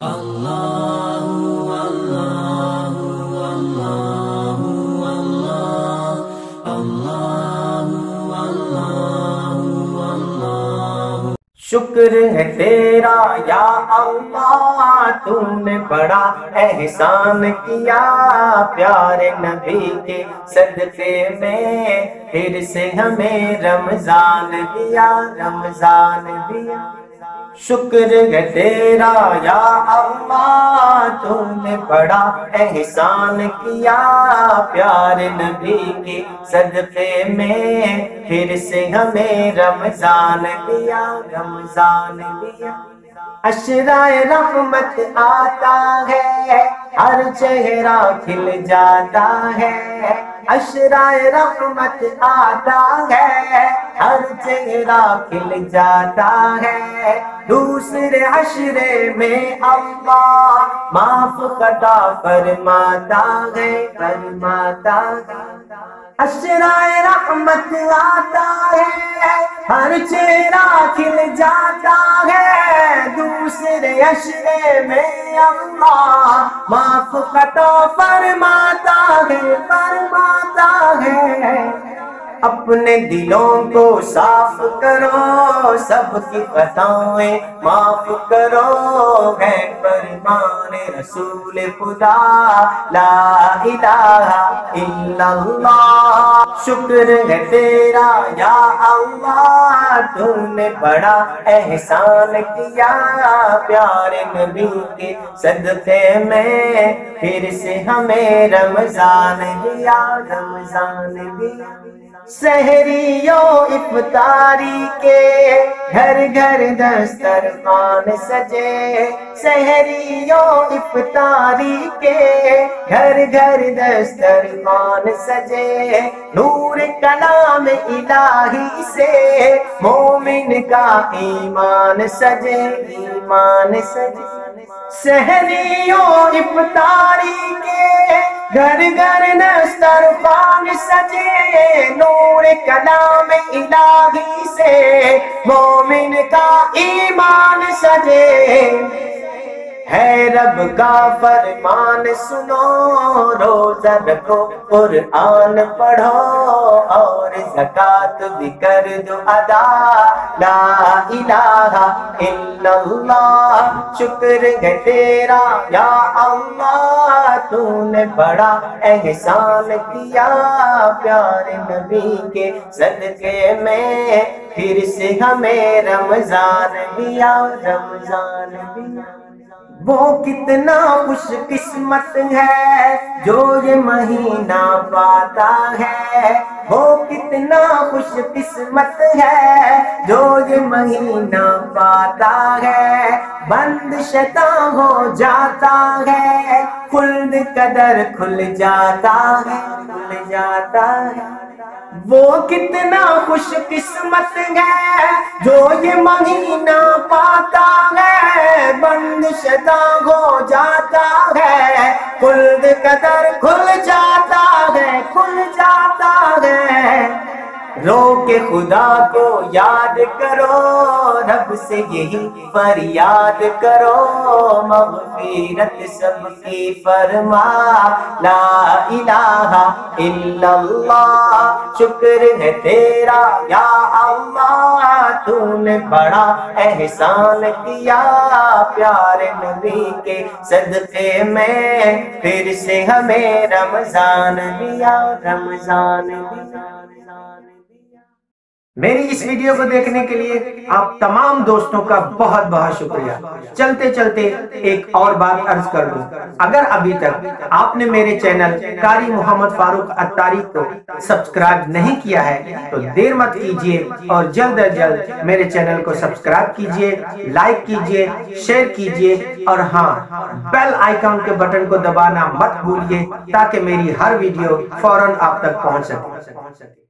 شکر ہے تیرا یا اللہ، تو نے بڑا احسان کیا، پیارے نبی کے صدقے میں پھر سے ہمیں رمضان دیا، رمضان دیا۔ شکر ہے تیرا یا اللہ، تو نے بڑا احسان کیا، پیارے نبی کے صدقے میں پھر سے ہمیں رمضان دیا، رمضان دیا۔ عشرۂ رحمت آتا ہے، ہر چہرہ کھل جاتا ہے، عشرۂ رحمت آتا ہے، ہر چہرہ کھل جاتا ہے، دوسرے عشرے میں اللہ معاف خطا فرماتا ہے، فرماتا ہے۔ عشرۂ رحمت آتا ہے، ہر چہرہ کھل جاتا ہے، دوسرے عشرے میں اللہ معاف خطا فرماتا ہے، فرماتا ہے۔ اپنے دلوں کو صاف کرو، سب کی خطائیں معاف کرو، ہے فرمان رسول خدا لا الہ الا اللہ۔ شکر ہے تیرا یا اللہ، تو نے بڑا احسان کیا، پیارے نبی کے صدقے میں پھر سے ہمیں رمضان دیا، رمضان دیا۔ سحری و افطاری کے گھر گھر دسترخوان سجے، سحری و افطاری کے گھر گھر دسترخوان سجے، نور کلام الہی سے مومن کا ایمان سجے، ایمان سجے۔ سحری و افطاری کے گھر گھر دسترخوان سجے، نور کلام الہی سے مومن کا ایمان سجے، ہے رب کا فرمان سنو، روزہ رکھو قرآن پڑھو، اور زکوٰۃ بھی کر دو ادا، لا الہ الا اللہ۔ شکر ہے تیرا یا اللہ، تو نے بڑا احسان کیا، پیارے نبی کے صدقے میں پھر سے ہمیں رمضان دیا، رمضان دیا۔ وہ کتنا خوش قسمت ہے جو یہ مہینہ پاتا ہے، وہ کتنا خوش قسمت ہے جو یہ مہینہ پاتا ہے، بند شیطان ہو جاتا ہے، خلد قدر کھل جاتا ہے، کھل جاتا ہے۔ وہ کتنا خوش قسمت ہے جو یہ مہینہ پاتا ہے، بند شیطان ہو جاتا ہے، خلد قدر کھل جاتا ہے، کھل جاتا ہے۔ رو کے خدا کو یاد کرو، رب سے یہی فریاد کرو، مغفرت سب کی فرما، لا الہ الا اللہ۔ شکر ہے تیرا یا اللہ، تو نے بڑا احسان کیا، پیارے نبی کے صدقے میں پھر سے ہمیں رمضان دیا، رمضان دیا۔ میری اس ویڈیو کو دیکھنے کے لیے آپ تمام دوستوں کا بہت بہت شکریہ۔ چلتے چلتے ایک اور بات عرض کر دوں، اگر ابھی تک آپ نے میرے چینل قاری محمد فاروق عطاری کو سبسکرائب نہیں کیا ہے تو دیر مت کیجیے، اور جلد از جلد میرے چینل کو سبسکرائب کیجیے، لائک کیجیے، شیئر کیجیے، اور ہاں بیل آئیکن کے بٹن کو دبانا مت بھولیے تاکہ میری ہر ویڈیو فوراً آپ تک پہنچ سکے۔